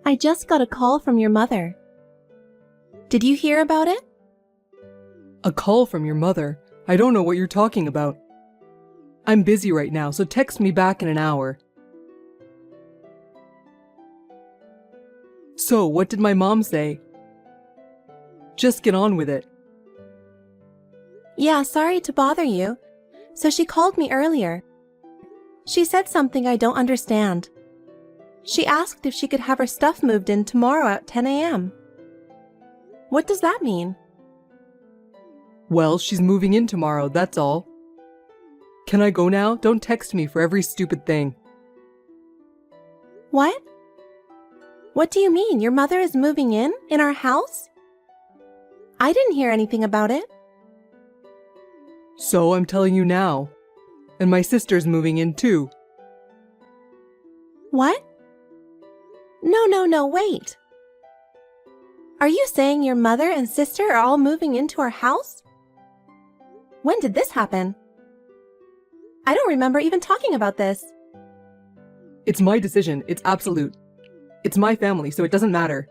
I just got a call from your mother. Did you hear about it? A call from your mother? I don't know what you're talking about. I'm busy right now, so text me back in an hour. So, what did my mom say? Just get on with it. Yeah, sorry to bother you. So she called me earlier. She said something I don't understand. She asked if she could have her stuff moved in tomorrow at 10 a.m. What does that mean? Well, she's moving in tomorrow, that's all. Can I go now? Don't text me for every stupid thing. What? What do you mean? Your mother is moving in our house? I didn't hear anything about it. So I'm telling you now. And my sister's moving in too. What? No, wait. Are you saying your mother and sister are all moving into our house? When did this happen? I don't remember even talking about this. It's my decision. It's absolute. It's my family, so it doesn't matter.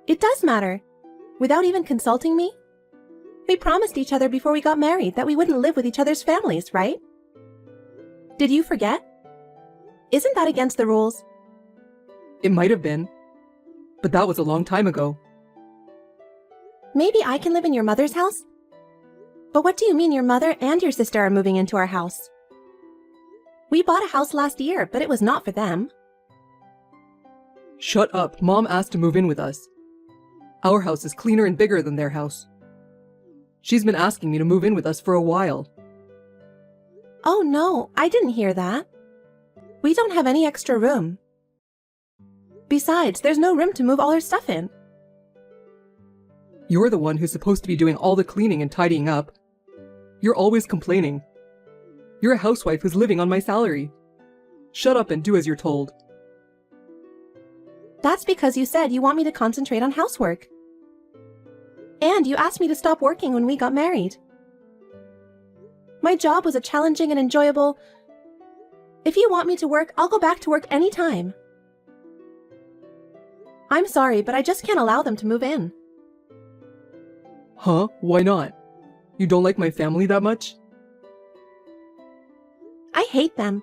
It does matter. Without even consulting me? We promised each other before we got married that we wouldn't live with each other's families, right? Did you forget? Isn't that against the rules? It might have been. But that was a long time ago. Maybe I can live in your mother's house? But what do you mean your mother and your sister are moving into our house? We bought a house last year, but it was not for them. Shut up. Mom asked to move in with us. Our house is cleaner and bigger than their house. She's been asking me to move in with us for a while. Oh no, I didn't hear that. We don't have any extra room. Besides, there's no room to move all her stuff in. You're the one who's supposed to be doing all the cleaning and tidying up. You're always complaining. You're a housewife who's living on my salary. Shut up and do as you're told. That's because you said you want me to concentrate on housework. And you asked me to stop working when we got married. My job was a challenging and enjoyable... If you want me to work, I'll go back to work anytime. I'm sorry, but I just can't allow them to move in. Huh? Why not? You don't like my family that much? I hate them.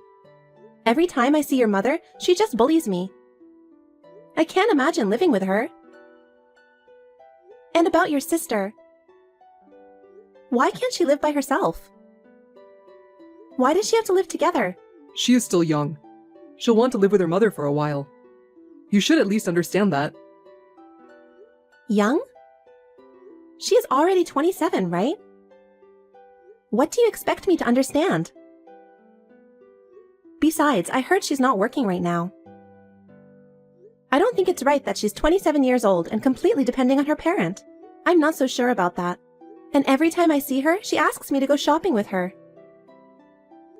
Every time I see your mother, she just bullies me. I can't imagine living with her. And about your sister. Why can't she live by herself? Why does she have to live together? She is still young. She'll want to live with her mother for a while. You should at least understand that. Young? She is already 27, right? What do you expect me to understand? Besides, I heard she's not working right now. I don't think it's right that she's 27 years old and completely depending on her parent. I'm not so sure about that. And every time I see her, she asks me to go shopping with her.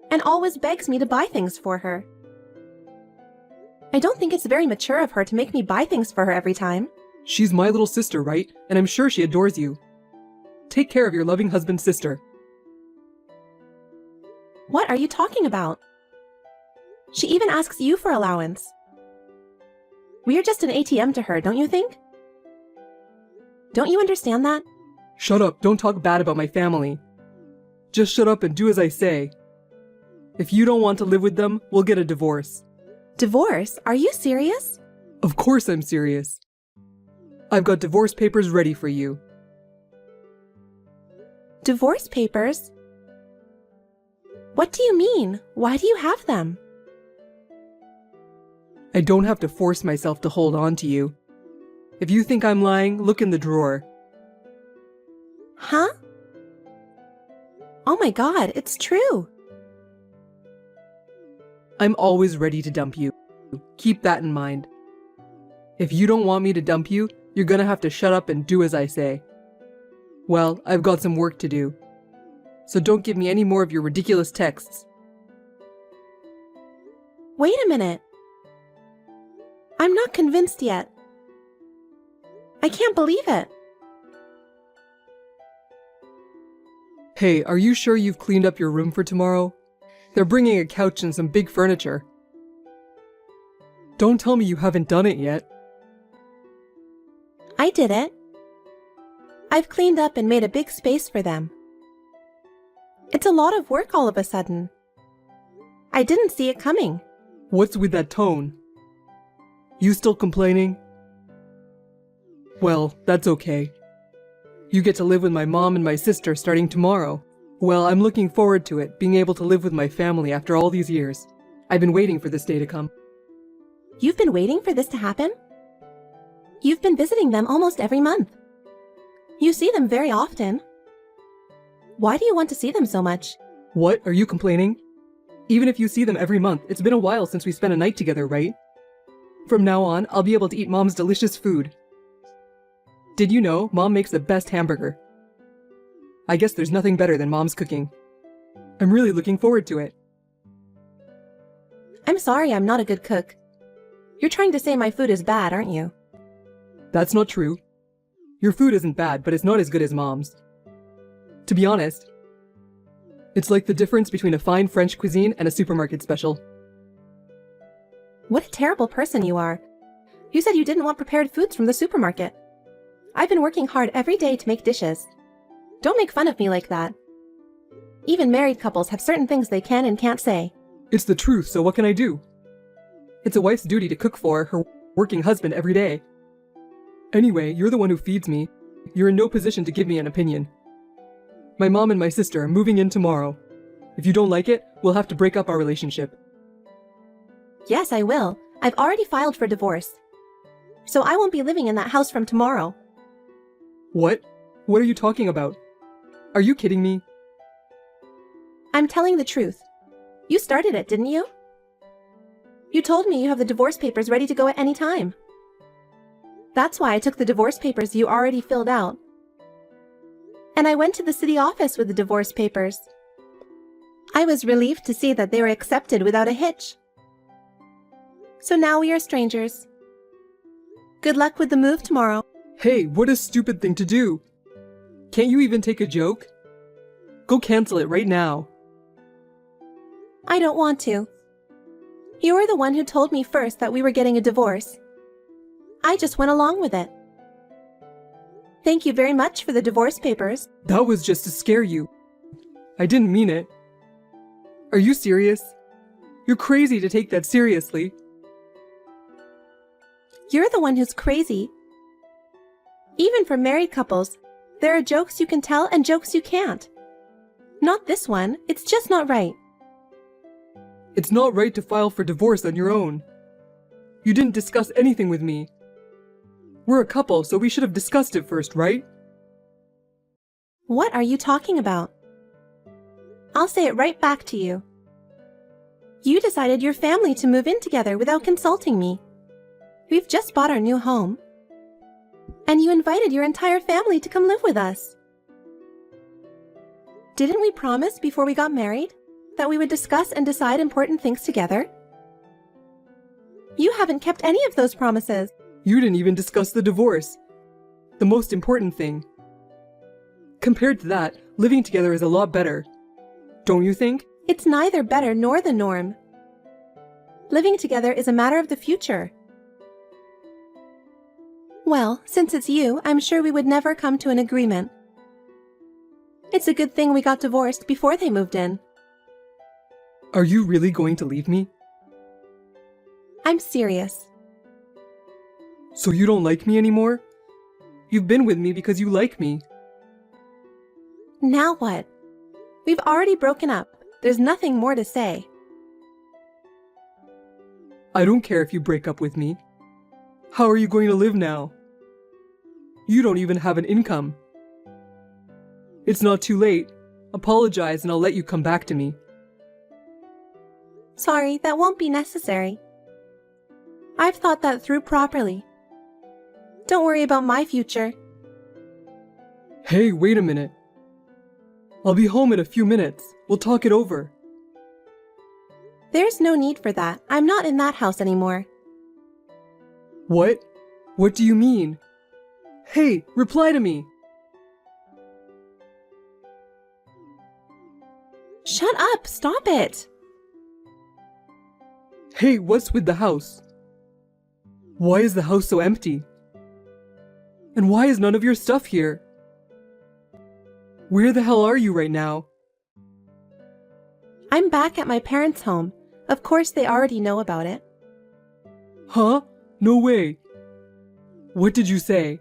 And always begs me to buy things for her. I don't think it's very mature of her to make me buy things for her every time. She's my little sister, right? And I'm sure she adores you. Take care of your loving husband's sister. What are you talking about? She even asks you for allowance. We're just an ATM to her, don't you think? Don't you understand that? Shut up, don't talk bad about my family. Just shut up and do as I say. If you don't want to live with them, we'll get a divorce. Divorce? Are you serious? Of course I'm serious. I've got divorce papers ready for you. Divorce papers? What do you mean? Why do you have them? I don't have to force myself to hold on to you. If you think I'm lying, look in the drawer. Huh? Oh my God, it's true. I'm always ready to dump you. Keep that in mind. If you don't want me to dump you, you're gonna have to shut up and do as I say. Well, I've got some work to do. So don't give me any more of your ridiculous texts. Wait a minute. I'm not convinced yet. I can't believe it. Hey, are you sure you've cleaned up your room for tomorrow? They're bringing a couch and some big furniture. Don't tell me you haven't done it yet. I did it. I've cleaned up and made a big space for them. It's a lot of work all of a sudden. I didn't see it coming. What's with that tone? You still complaining? Well, that's okay. You get to live with my mom and my sister starting tomorrow. Well, I'm looking forward to it, being able to live with my family after all these years. I've been waiting for this day to come. You've been waiting for this to happen? You've been visiting them almost every month. You see them very often. Why do you want to see them so much? What? Are you complaining? Even if you see them every month, it's been a while since we spent a night together, right? From now on, I'll be able to eat Mom's delicious food. Did you know Mom makes the best hamburger? I guess there's nothing better than Mom's cooking. I'm really looking forward to it. I'm sorry I'm not a good cook. You're trying to say my food is bad, aren't you? That's not true. Your food isn't bad, but it's not as good as Mom's. To be honest, it's like the difference between a fine French cuisine and a supermarket special. What a terrible person you are. You said you didn't want prepared foods from the supermarket. I've been working hard every day to make dishes. Don't make fun of me like that. Even married couples have certain things they can and can't say. It's the truth, so what can I do? It's a wife's duty to cook for her working husband every day. Anyway, you're the one who feeds me. You're in no position to give me an opinion. My mom and my sister are moving in tomorrow. If you don't like it, we'll have to break up our relationship. Yes, I will. I've already filed for divorce. So I won't be living in that house from tomorrow. What? What are you talking about? Are you kidding me? I'm telling the truth. You started it, didn't you? You told me you have the divorce papers ready to go at any time. That's why I took the divorce papers you already filled out. And I went to the city office with the divorce papers. I was relieved to see that they were accepted without a hitch. So now we are strangers. Good luck with the move tomorrow. Hey, what a stupid thing to do! Can't you even take a joke? Go cancel it right now. I don't want to. You were the one who told me first that we were getting a divorce. I just went along with it. Thank you very much for the divorce papers. That was just to scare you. I didn't mean it. Are you serious? You're crazy to take that seriously. You're the one who's crazy. Even for married couples, there are jokes you can tell and jokes you can't. Not this one. It's just not right. It's not right to file for divorce on your own. You didn't discuss anything with me. We're a couple, so we should have discussed it first, right? What are you talking about? I'll say it right back to you. You decided your family to move in together without consulting me. We've just bought our new home. And you invited your entire family to come live with us. Didn't we promise before we got married that we would discuss and decide important things together? You haven't kept any of those promises. You didn't even discuss the divorce. The most important thing. Compared to that, living together is a lot better. Don't you think? It's neither better nor the norm. Living together is a matter of the future. Well, since it's you, I'm sure we would never come to an agreement. It's a good thing we got divorced before they moved in. Are you really going to leave me? I'm serious. So you don't like me anymore? You've been with me because you like me. Now what? We've already broken up. There's nothing more to say. I don't care if you break up with me. How are you going to live now? You don't even have an income. It's not too late. Apologize and I'll let you come back to me. Sorry, that won't be necessary. I've thought that through properly. Don't worry about my future. Hey, wait a minute. I'll be home in a few minutes. We'll talk it over. There's no need for that. I'm not in that house anymore. What? What do you mean? Hey, reply to me. Shut up! Stop it! Hey, what's with the house? Why is the house so empty? And why is none of your stuff here? Where the hell are you right now? I'm back at my parents' home. Of course, they already know about it. Huh? No way. What did you say?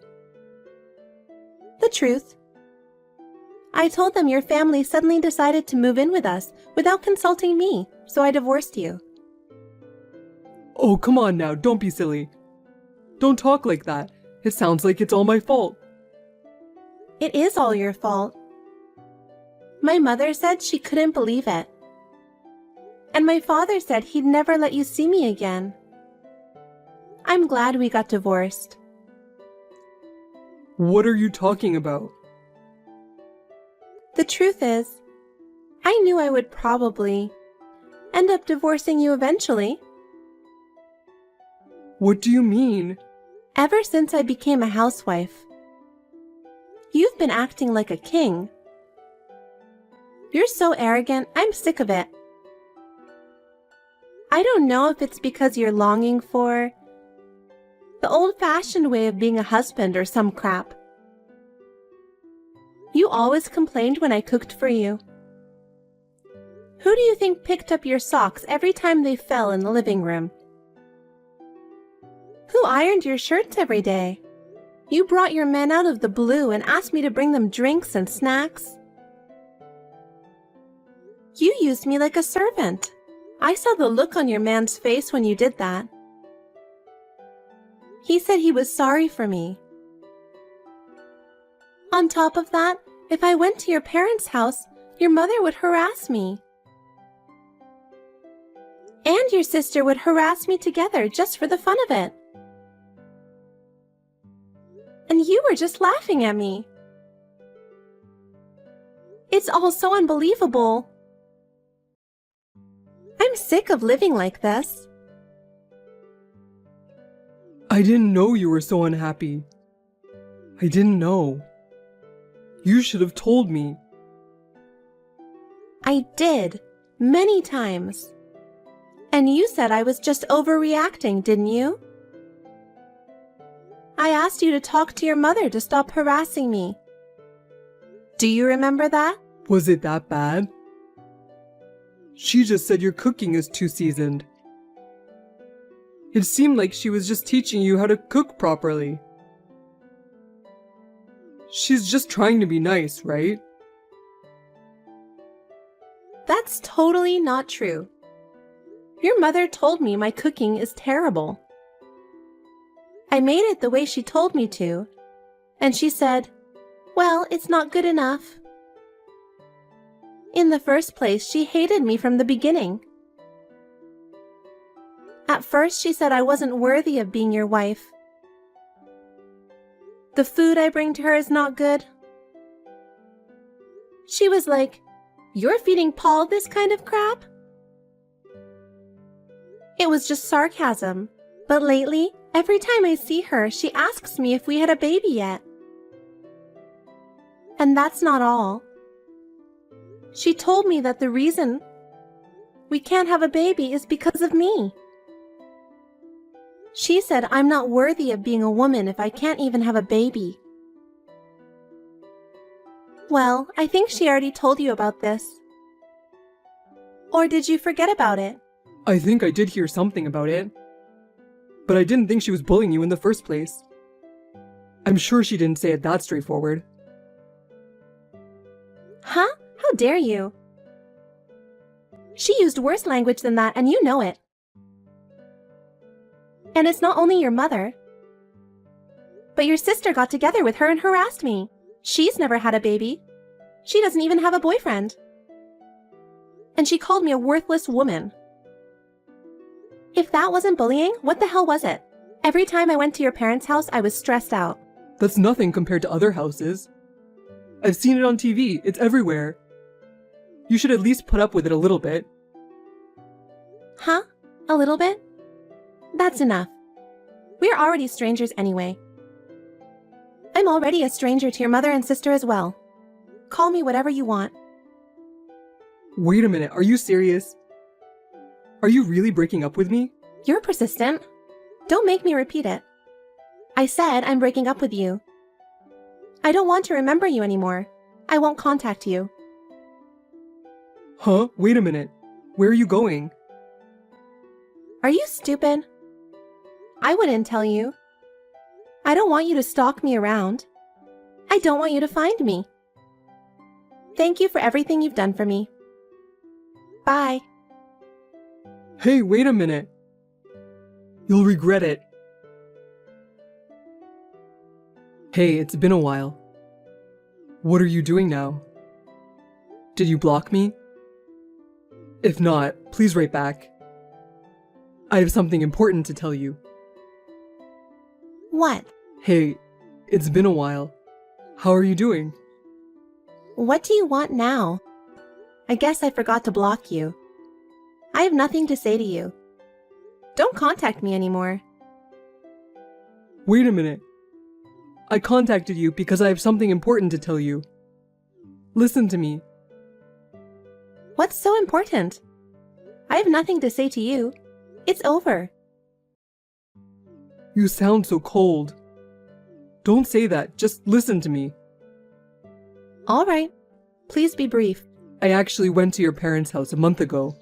The truth. I told them your family suddenly decided to move in with us without consulting me, so I divorced you. Oh, come on now, don't be silly. Don't talk like that. It sounds like it's all my fault. It is all your fault. My mother said she couldn't believe it. And my father said he'd never let you see me again. I'm glad we got divorced. What are you talking about? The truth is, I knew I would probably end up divorcing you eventually. What do you mean? Ever since I became a housewife, you've been acting like a king. You're so arrogant, I'm sick of it. I don't know if it's because you're longing for the old-fashioned way of being a husband or some crap. You always complained when I cooked for you. Who do you think picked up your socks every time they fell in the living room? Who ironed your shirts every day? You brought your men out of the blue and asked me to bring them drinks and snacks. You used me like a servant. I saw the look on your man's face when you did that. He said he was sorry for me. On top of that, if I went to your parents' house, your mother would harass me. And your sister would harass me together just for the fun of it. And you were just laughing at me. It's all so unbelievable. I'm sick of living like this. I didn't know you were so unhappy. I didn't know. You should have told me. I did, many times. And you said I was just overreacting, didn't you? I asked you to talk to your mother to stop harassing me. Do you remember that? Was it that bad? She just said your cooking is too seasoned. It seemed like she was just teaching you how to cook properly. She's just trying to be nice, right? That's totally not true. Your mother told me my cooking is terrible. I made it the way she told me to, and she said, "Well, it's not good enough." In the first place, she hated me from the beginning. At first, she said I wasn't worthy of being your wife. The food I bring to her is not good. She was like, "You're feeding Paul this kind of crap?" It was just sarcasm, but lately, every time I see her, she asks me if we had a baby yet. And that's not all. She told me that the reason we can't have a baby is because of me. She said I'm not worthy of being a woman if I can't even have a baby. Well, I think she already told you about this. Or did you forget about it? I think I did hear something about it. But I didn't think she was bullying you in the first place. I'm sure she didn't say it that straightforward. Huh? How dare you? She used worse language than that, and you know it. And it's not only your mother, but your sister got together with her and harassed me. She's never had a baby. She doesn't even have a boyfriend. And she called me a worthless woman. If that wasn't bullying, what the hell was it? Every time I went to your parents' house, I was stressed out. That's nothing compared to other houses. I've seen it on TV. It's everywhere. You should at least put up with it a little bit. Huh? A little bit? That's enough. We're already strangers anyway. I'm already a stranger to your mother and sister as well. Call me whatever you want. Wait a minute, are you serious? Are you really breaking up with me? You're persistent. Don't make me repeat it. I said I'm breaking up with you. I don't want to remember you anymore. I won't contact you. Huh? Wait a minute. Where are you going? Are you stupid? I wouldn't tell you. I don't want you to stalk me around. I don't want you to find me. Thank you for everything you've done for me. Bye. Hey, wait a minute. You'll regret it. Hey, it's been a while. What are you doing now? Did you block me? If not, please write back. I have something important to tell you. What? Hey, it's been a while. How are you doing? What do you want now? I guess I forgot to block you. I have nothing to say to you. Don't contact me anymore. Wait a minute. I contacted you because I have something important to tell you. Listen to me. What's so important? I have nothing to say to you. It's over. You sound so cold. Don't say that. Just listen to me. All right. Please be brief. I actually went to your parents' house a month ago.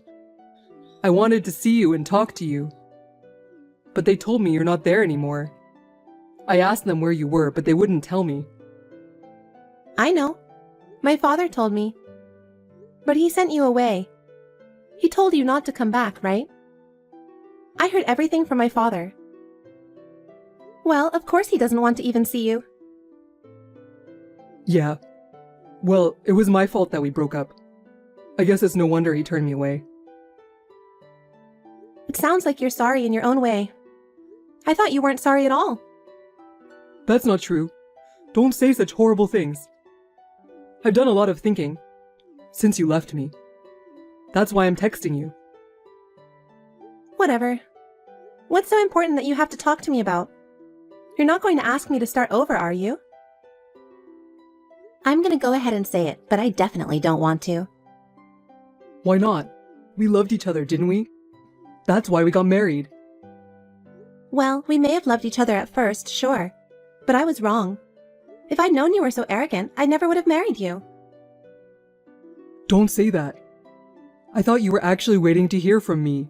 I wanted to see you and talk to you. But they told me you're not there anymore. I asked them where you were, but they wouldn't tell me. I know. My father told me. But he sent you away. He told you not to come back, right? I heard everything from my father. Well, of course he doesn't want to even see you. Yeah. Well, it was my fault that we broke up. I guess it's no wonder he turned me away. It sounds like you're sorry in your own way. I thought you weren't sorry at all. That's not true. Don't say such horrible things. I've done a lot of thinking since you left me. That's why I'm texting you. Whatever. What's so important that you have to talk to me about? You're not going to ask me to start over, are you? I'm going to go ahead and say it, but I definitely don't want to. Why not? We loved each other, didn't we? That's why we got married. Well, we may have loved each other at first, sure. But I was wrong. If I'd known you were so arrogant, I never would have married you. Don't say that. I thought you were actually waiting to hear from me.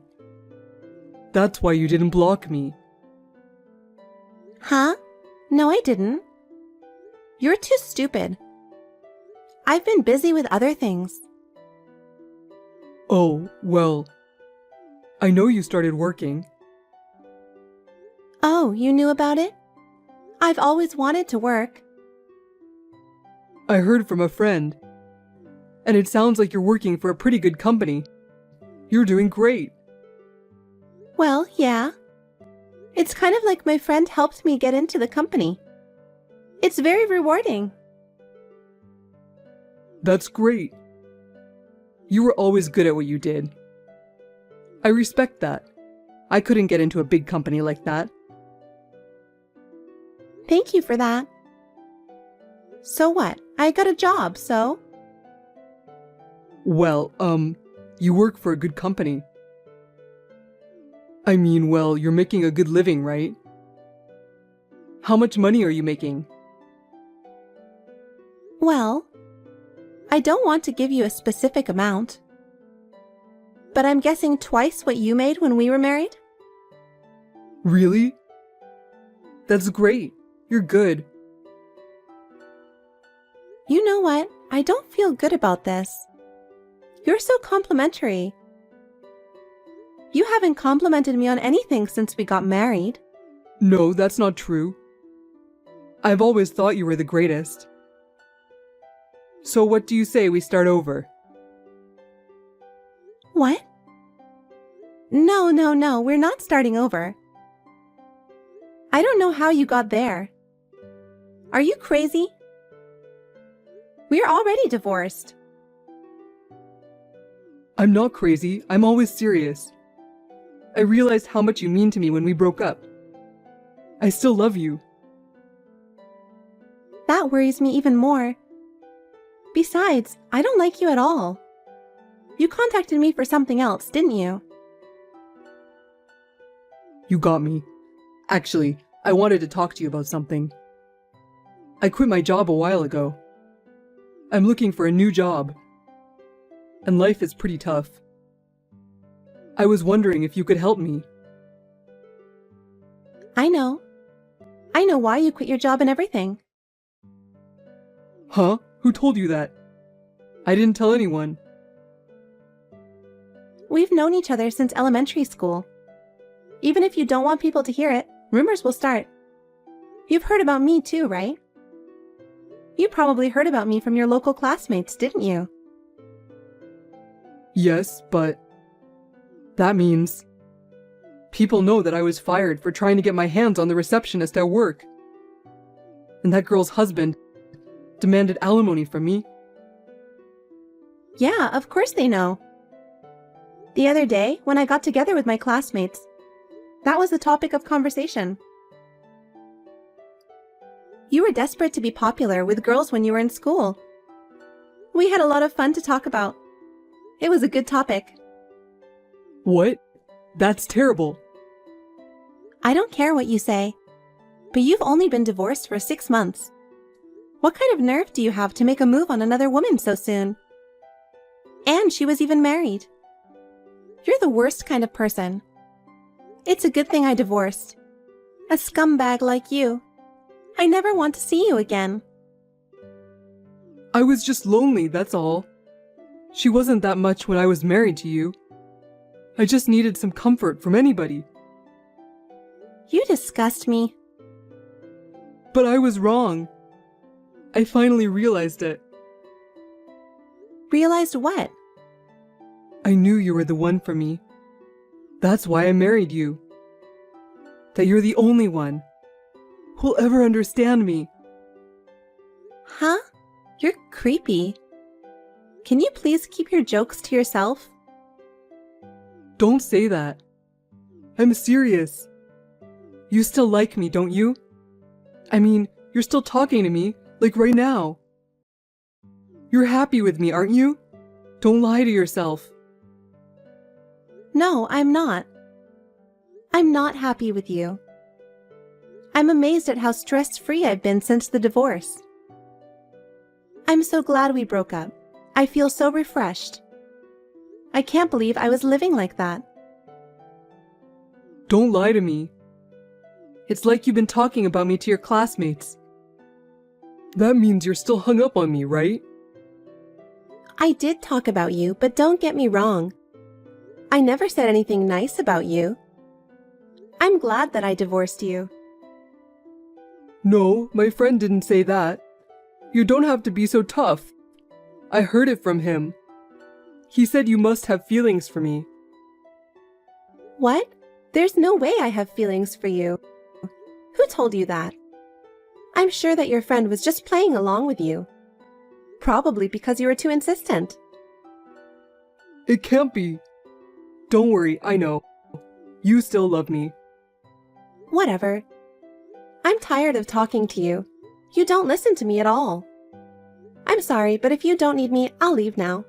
That's why you didn't block me. Huh? No, I didn't. You're too stupid. I've been busy with other things. Oh, well, I know you started working. Oh, you knew about it? I've always wanted to work. I heard from a friend. And it sounds like you're working for a pretty good company. You're doing great. Well, yeah. It's kind of like my friend helped me get into the company. It's very rewarding. That's great. You were always good at what you did. I respect that. I couldn't get into a big company like that. Thank you for that. So what? I got a job, so? Well, you work for a good company. I mean, well, you're making a good living, right? How much money are you making? Well, I don't want to give you a specific amount. But I'm guessing twice what you made when we were married? Really? That's great. You're good. You know what? I don't feel good about this. You're so complimentary. You haven't complimented me on anything since we got married. No, that's not true. I've always thought you were the greatest. So what do you say we start over? What? No, we're not starting over. I don't know how you got there. Are you crazy? We're already divorced. I'm not crazy. I'm always serious. I realized how much you mean to me when we broke up. I still love you. That worries me even more. Besides, I don't like you at all. You contacted me for something else, didn't you? You got me. Actually, I wanted to talk to you about something. I quit my job a while ago. I'm looking for a new job. And life is pretty tough. I was wondering if you could help me. I know. I know why you quit your job and everything. Huh? Who told you that? I didn't tell anyone. We've known each other since elementary school. Even if you don't want people to hear it, rumors will start. You've heard about me too, right? You probably heard about me from your local classmates, didn't you? Yes, but that means people know that I was fired for trying to get my hands on the receptionist at work. And that girl's husband demanded alimony from me. Yeah, of course they know. The other day, when I got together with my classmates, that was the topic of conversation. You were desperate to be popular with girls when you were in school. We had a lot of fun to talk about. It was a good topic. What? That's terrible. I don't care what you say, but you've only been divorced for 6 months. What kind of nerve do you have to make a move on another woman so soon? And she was even married. You're the worst kind of person. It's a good thing I divorced. A scumbag like you. I never want to see you again. I was just lonely, that's all. She wasn't that much when I was married to you. I just needed some comfort from anybody. You disgust me. But I was wrong. I finally realized it. Realized what? I knew you were the one for me. That's why I married you. That you're the only one who'll ever understand me. Huh? You're creepy. Can you please keep your jokes to yourself? Don't say that. I'm serious. You still like me, don't you? I mean, you're still talking to me, like right now. You're happy with me, aren't you? Don't lie to yourself. No, I'm not. I'm not happy with you. I'm amazed at how stress-free I've been since the divorce. I'm so glad we broke up. I feel so refreshed. I can't believe I was living like that. Don't lie to me. It's like you've been talking about me to your classmates. That means you're still hung up on me, right? I did talk about you, but don't get me wrong. I never said anything nice about you. I'm glad that I divorced you. No, my friend didn't say that. You don't have to be so tough. I heard it from him. He said you must have feelings for me. What? There's no way I have feelings for you. Who told you that? I'm sure that your friend was just playing along with you. Probably because you were too insistent. It can't be. Don't worry, I know. You still love me. Whatever. I'm tired of talking to you. You don't listen to me at all. I'm sorry, but if you don't need me, I'll leave now.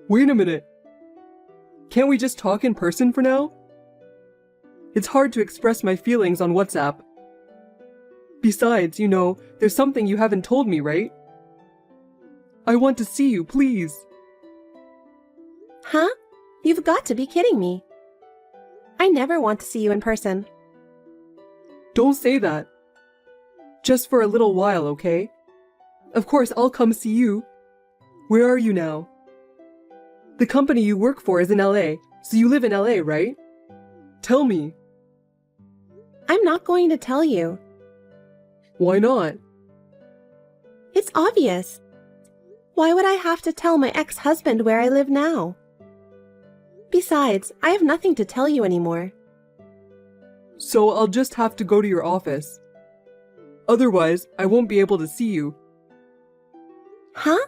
Wait a minute. Can't we just talk in person for now? It's hard to express my feelings on WhatsApp. Besides, you know, there's something you haven't told me, right? I want to see you, please. Huh? You've got to be kidding me. I never want to see you in person. Don't say that. Just for a little while, okay? Of course, I'll come see you. Where are you now? The company you work for is in LA, so you live in LA, right? Tell me. I'm not going to tell you. Why not? It's obvious. Why would I have to tell my ex-husband where I live now? Besides, I have nothing to tell you anymore. So I'll just have to go to your office. Otherwise, I won't be able to see you. Huh?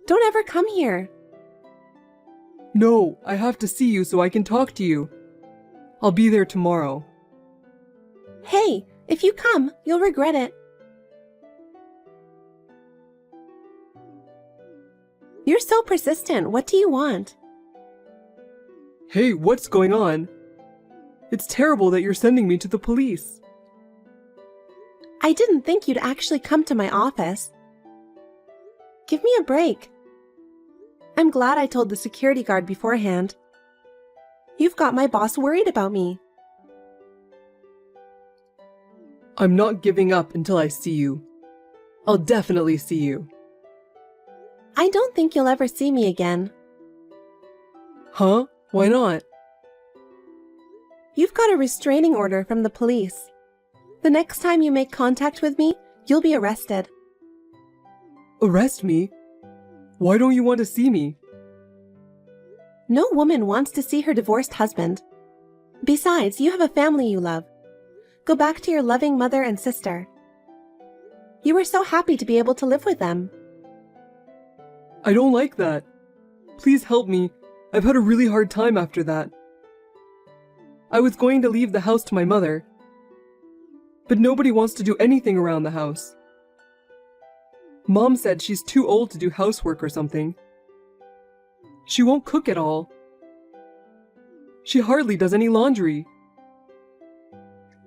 Don't ever come here. No, I have to see you so I can talk to you. I'll be there tomorrow. Hey, if you come, you'll regret it. You're so persistent. What do you want? Hey, what's going on? It's terrible that you're sending me to the police. I didn't think you'd actually come to my office. Give me a break. I'm glad I told the security guard beforehand. You've got my boss worried about me. I'm not giving up until I see you. I'll definitely see you. I don't think you'll ever see me again. Huh? Why not? You've got a restraining order from the police. The next time you make contact with me, you'll be arrested. Arrest me? Why don't you want to see me? No woman wants to see her divorced husband. Besides, you have a family you love. Go back to your loving mother and sister. You were so happy to be able to live with them. I don't like that. Please help me. I've had a really hard time after that. I was going to leave the house to my mother, but nobody wants to do anything around the house. Mom said she's too old to do housework or something. She won't cook at all. She hardly does any laundry.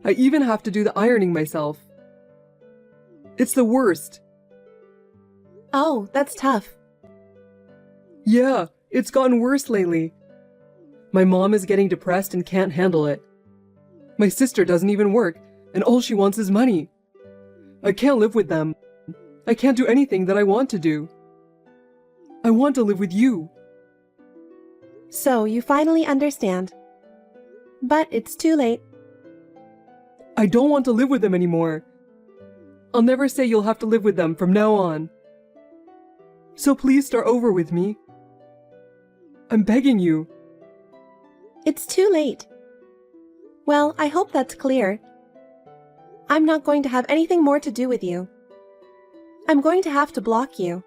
I even have to do the ironing myself. It's the worst. Oh, that's tough. Yeah, it's gotten worse lately. My mom is getting depressed and can't handle it. My sister doesn't even work, and all she wants is money. I can't live with them. I can't do anything that I want to do. I want to live with you. So you finally understand. But it's too late. I don't want to live with them anymore. I'll never say you'll have to live with them from now on. So please start over with me. I'm begging you. It's too late. Well, I hope that's clear. I'm not going to have anything more to do with you. I'm going to have to block you.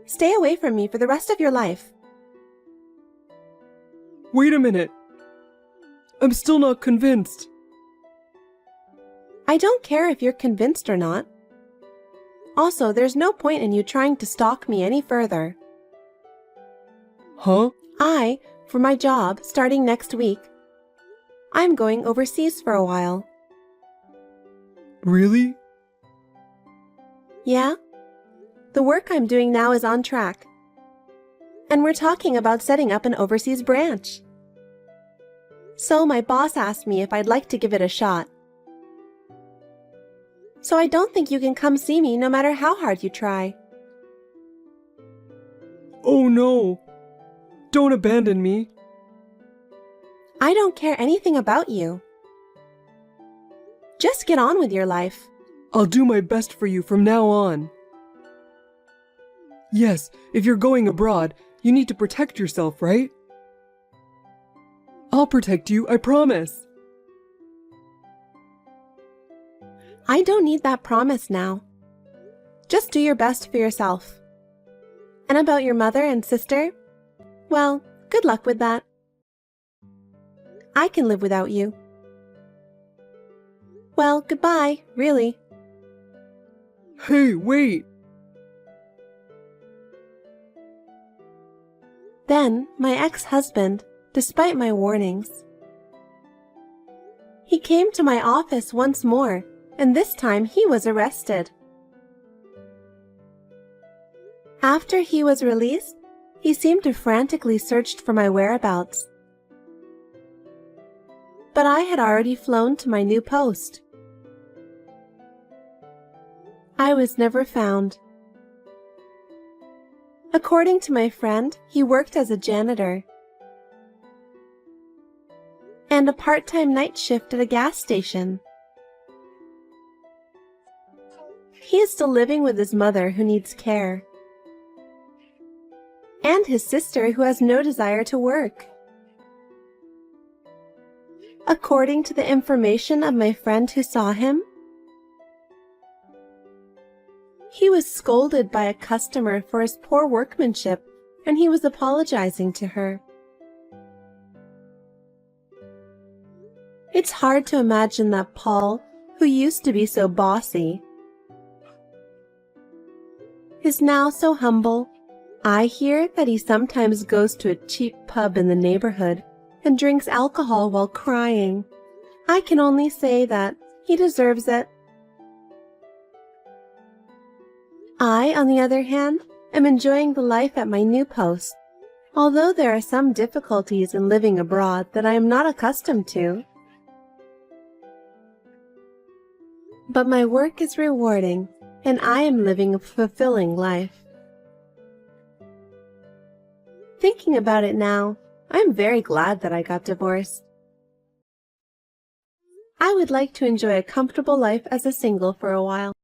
Stay away from me for the rest of your life. Wait a minute. I'm still not convinced. I don't care if you're convinced or not. Also, there's no point in you trying to stalk me any further. Huh? For my job, starting next week, I'm going overseas for a while. Really? Yeah? The work I'm doing now is on track. And we're talking about setting up an overseas branch. So my boss asked me if I'd like to give it a shot. So I don't think you can come see me no matter how hard you try. Oh no. Don't abandon me. I don't care anything about you. Just get on with your life. I'll do my best for you from now on. Yes, if you're going abroad, you need to protect yourself, right? I'll protect you, I promise. I don't need that promise now. Just do your best for yourself. And about your mother and sister? Well, good luck with that. I can live without you. Well, goodbye, really. Hey, wait! Then, my ex-husband, despite my warnings, he came to my office once more, and this time he was arrested. After he was released, he seemed to frantically search for my whereabouts. But I had already flown to my new post. I was never found. According to my friend, he worked as a janitor and a part-time night shift at a gas station. He is still living with his mother, who needs care, and his sister, who has no desire to work. According to the information of my friend who saw him, he was scolded by a customer for his poor workmanship, and he was apologizing to her. It's hard to imagine that Paul, who used to be so bossy, is now so humble. I hear that he sometimes goes to a cheap pub in the neighborhood and drinks alcohol while crying. I can only say that he deserves it. I, on the other hand, am enjoying the life at my new post, although there are some difficulties in living abroad that I am not accustomed to. But my work is rewarding, and I am living a fulfilling life. Thinking about it now, I am very glad that I got divorced. I would like to enjoy a comfortable life as a single for a while.